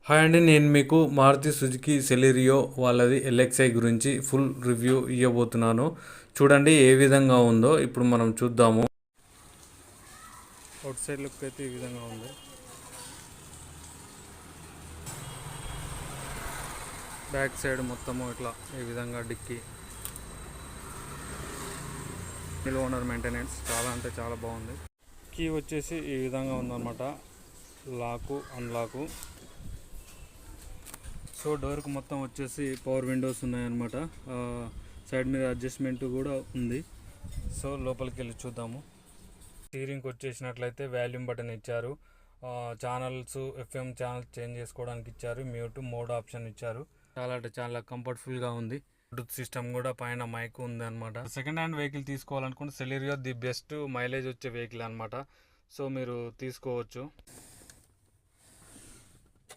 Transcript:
Hi అండి, నేను మీకు మారుతి సుజుకి సెలెరియో వాళ్ళది ఎల్ఎక్స్ఐ గురించి ఫుల్ రివ్యూ ఇవ్వబోతున్నాను. చూడండి ఏ విధంగా ఉందో ఇప్పుడు మనం చూద్దాము. అవుట్ సైడ్ లుక్ అయితే ఈ విధంగా ఉంది. బ్యాక్ సైడ్ మొత్తము ఇట్లా ఈ విధంగా డిక్కీ సింగిల్ ఓనర్ మెయింటెనెన్స్ చాలా అంటే చాలా బాగుంది. కీ వచ్చేసి ఈ విధంగా ఉందన్నమాట, లాకు అన్లాకు. సో డోర్కి మొత్తం వచ్చేసి పవర్ విండోస్ ఉన్నాయన్నమాట. సైడ్ మీద అడ్జస్ట్మెంట్ కూడా ఉంది. సో లోపలికి వెళ్ళి చూద్దాము. స్టీరింగ్కి వచ్చేసినట్లయితే వాల్యూమ్ బటన్ ఇచ్చారు. ఛానల్స్ ఎఫ్ఎం ఛానల్స్ చేంజ్ చేసుకోవడానికి ఇచ్చారు. మ్యూట్ మోడ్ ఆప్షన్ ఇచ్చారు. చాలా అంటే చాలా కంఫర్ట్ఫుల్గా ఉంది. బ్లూటూత్ సిస్టమ్ కూడా పైన మైక్ ఉంది అనమాట. సెకండ్ హ్యాండ్ వెహికల్ తీసుకోవాలనుకుంటే సెలెరియో ది బెస్ట్ మైలేజ్ వచ్చే వెహికల్ అనమాట. సో మీరు తీసుకోవచ్చు.